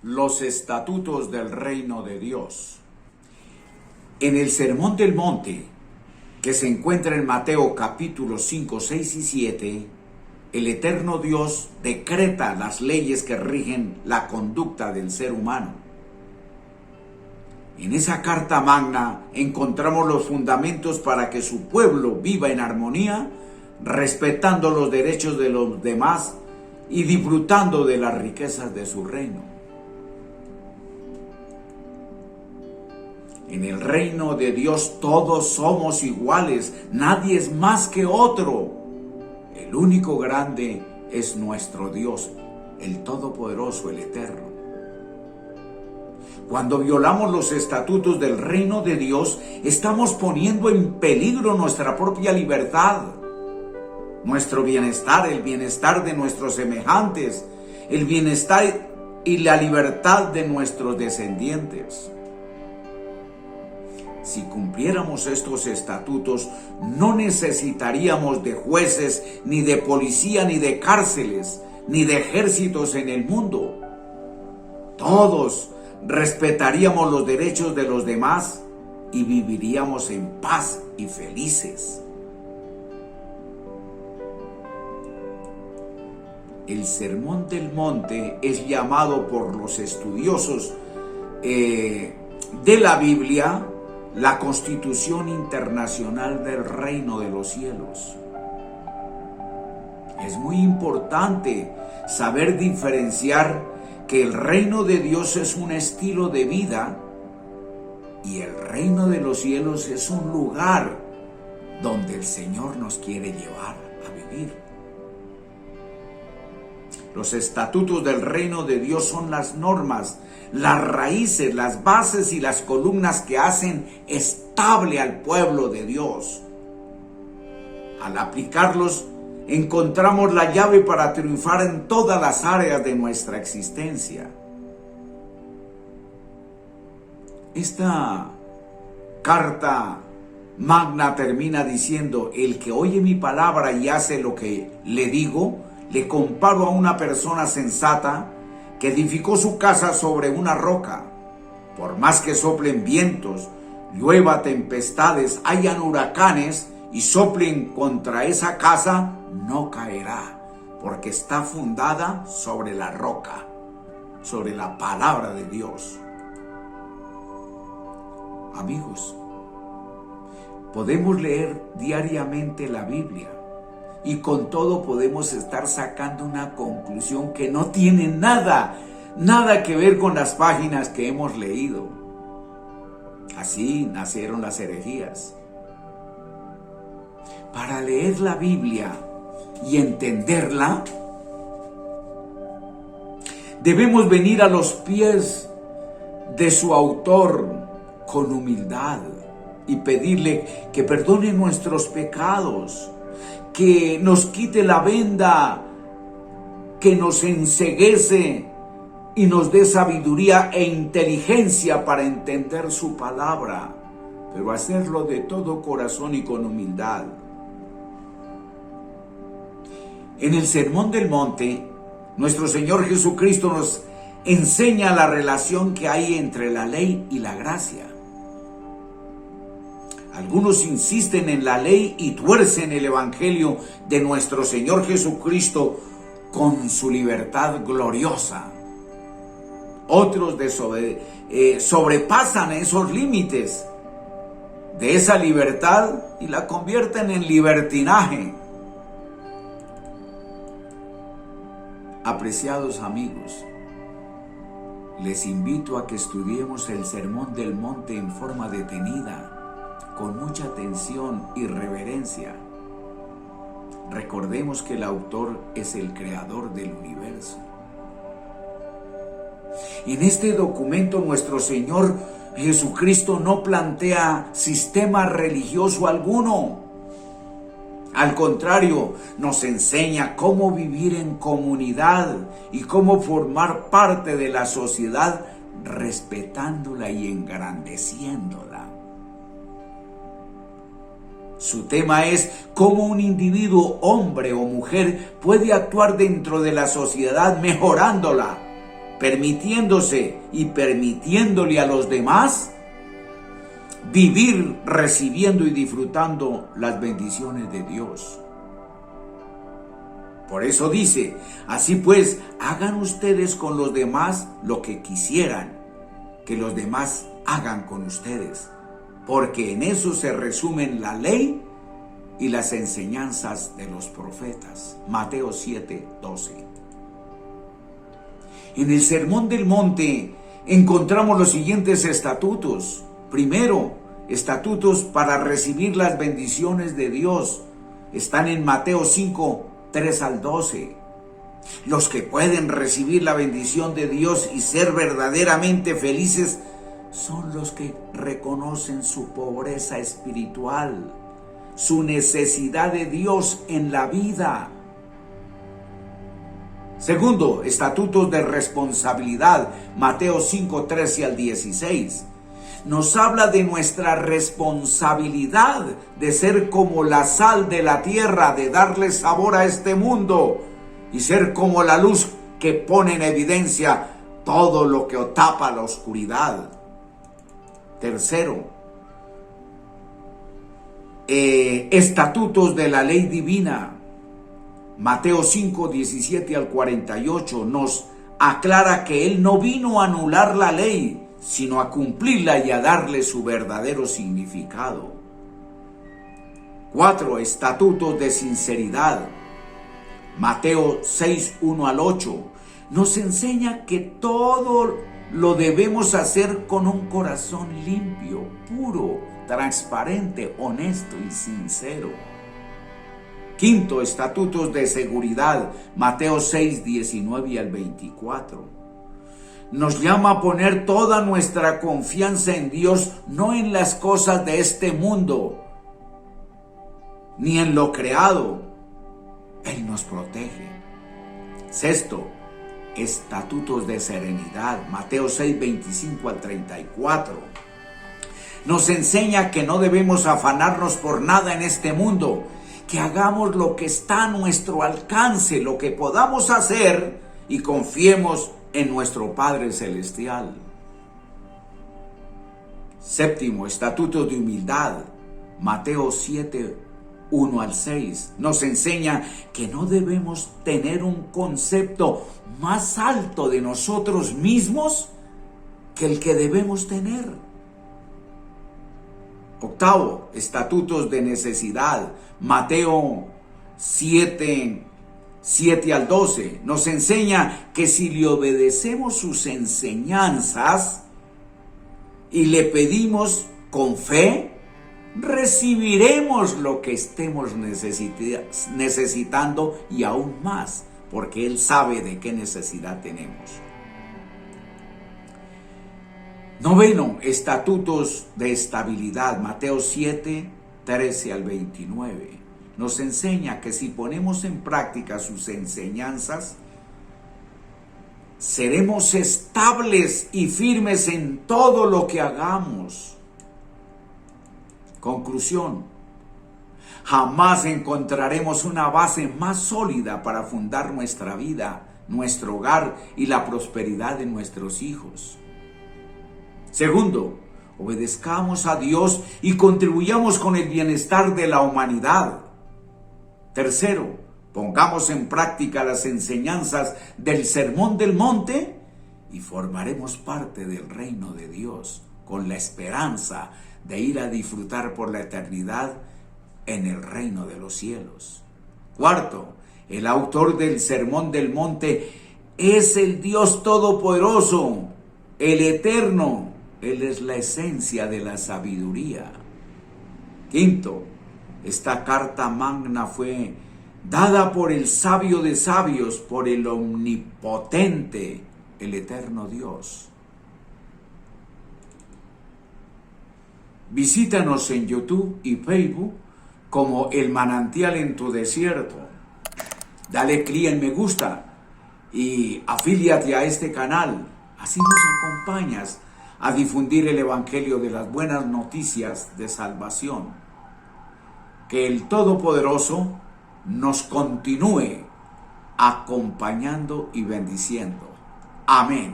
Los estatutos del reino de Dios. En el Sermón del Monte, que se encuentra en Mateo capítulo 5, 6 y 7, el eterno Dios decreta las leyes que rigen la conducta del ser humano. En esa carta magna encontramos los fundamentos para que su pueblo viva en armonía, respetando los derechos de los demás y disfrutando de las riquezas de su reino. En el reino de Dios todos somos iguales, nadie es más que otro. El único grande es nuestro Dios, el Todopoderoso, el Eterno. Cuando violamos los estatutos del reino de Dios, estamos poniendo en peligro nuestra propia libertad, nuestro bienestar, el bienestar de nuestros semejantes, el bienestar y la libertad de nuestros descendientes. Si cumpliéramos estos estatutos, no necesitaríamos de jueces, ni de policía, ni de cárceles, ni de ejércitos en el mundo. Todos respetaríamos los derechos de los demás y viviríamos en paz y felices. El Sermón del Monte es llamado por los estudiosos de la Biblia la Constitución Internacional del Reino de los Cielos. Es muy importante saber diferenciar que el reino de Dios es un estilo de vida y el reino de los cielos es un lugar donde el Señor nos quiere llevar a vivir. Los estatutos del reino de Dios son las normas, las raíces, las bases y las columnas que hacen estable al pueblo de Dios. Al aplicarlos, encontramos la llave para triunfar en todas las áreas de nuestra existencia. Esta carta magna termina diciendo: el que oye mi palabra y hace lo que le digo, le comparo a una persona sensata que edificó su casa sobre una roca. Por más que soplen vientos, llueva tempestades, hayan huracanes y soplen contra esa casa, no caerá, porque está fundada sobre la roca, sobre la palabra de Dios. Amigos, podemos leer diariamente la Biblia y con todo podemos estar sacando una conclusión que no tiene nada que ver con las páginas que hemos leído. Así nacieron las herejías. Para leer la Biblia y entenderla, debemos venir a los pies de su autor con humildad y pedirle que perdone nuestros pecados, que nos quite la venda, que nos enceguece y nos dé sabiduría e inteligencia para entender su palabra, pero hacerlo de todo corazón y con humildad. En el Sermón del Monte, nuestro Señor Jesucristo nos enseña la relación que hay entre la ley y la gracia. Algunos insisten en la ley y tuercen el evangelio de nuestro Señor Jesucristo con su libertad gloriosa. Otros sobrepasan esos límites de esa libertad y la convierten en libertinaje. Apreciados amigos, les invito a que estudiemos el Sermón del Monte en forma detenida, con mucha atención y reverencia. Recordemos que el autor es el creador del universo. En este documento nuestro Señor Jesucristo no plantea sistema religioso alguno. Al contrario, nos enseña cómo vivir en comunidad y cómo formar parte de la sociedad respetándola y engrandeciéndola. Su tema es cómo un individuo, hombre o mujer, puede actuar dentro de la sociedad mejorándola permitiéndose y permitiéndole a los demás vivir, recibiendo y disfrutando las bendiciones de Dios. Por eso dice, así pues, hagan ustedes con los demás lo que quisieran que los demás hagan con ustedes, porque en eso se resumen la ley y las enseñanzas de los profetas. Mateo 7:12. En el Sermón del Monte encontramos los siguientes estatutos. Primero, estatutos para recibir las bendiciones de Dios. Están en Mateo 5:3-12. Los que pueden recibir la bendición de Dios y ser verdaderamente felices son los que reconocen su pobreza espiritual, su necesidad de Dios en la vida. Segundo, estatutos de responsabilidad, Mateo 5:13-16. Nos habla de nuestra responsabilidad de ser como la sal de la tierra, de darle sabor a este mundo y ser como la luz que pone en evidencia todo lo que tapa la oscuridad. Tercero, estatutos de la ley divina. Mateo 5:17-48 nos aclara que Él no vino a anular la ley, sino a cumplirla y a darle su verdadero significado. 4. Estatutos de sinceridad. Mateo 6:1-8 nos enseña que todo lo debemos hacer con un corazón limpio, puro, transparente, honesto y sincero. 5. Estatutos de seguridad. Mateo 6:19-24. Nos llama a poner toda nuestra confianza en Dios, no en las cosas de este mundo, ni en lo creado. Él nos protege. 6. Estatutos de serenidad. Mateo 6:25-34. Nos enseña que no debemos afanarnos por nada en este mundo, que hagamos lo que está a nuestro alcance, lo que podamos hacer, y confiemos en nuestro Padre Celestial. 7. Estatutos de humildad. Mateo 7:1-6. Nos enseña que no debemos tener un concepto más alto de nosotros mismos que el que debemos tener. 8. Estatutos de necesidad. Mateo 7:7-12. Nos enseña que si le obedecemos sus enseñanzas y le pedimos con fe, recibiremos lo que estemos necesitando y aún más, porque Él sabe de qué necesidad tenemos. 9. Estatutos de estabilidad. Mateo 7:13-29. Nos enseña que si ponemos en práctica sus enseñanzas, seremos estables y firmes en todo lo que hagamos. Conclusión: jamás encontraremos una base más sólida para fundar nuestra vida, nuestro hogar y la prosperidad de nuestros hijos. Segundo, obedezcamos a Dios y contribuyamos con el bienestar de la humanidad. Tercero, pongamos en práctica las enseñanzas del Sermón del Monte y formaremos parte del reino de Dios con la esperanza de ir a disfrutar por la eternidad en el reino de los cielos. Cuarto, el autor del Sermón del Monte es el Dios Todopoderoso, el Eterno. Él es la esencia de la sabiduría. Quinto, esta carta magna fue dada por el sabio de sabios, por el omnipotente, el eterno Dios. Visítanos en YouTube y Facebook como El Manantial en tu Desierto. Dale clic en me gusta y afíliate a este canal. Así nos acompañas a difundir el evangelio de las buenas noticias de salvación. Que el Todopoderoso nos continúe acompañando y bendiciendo. Amén.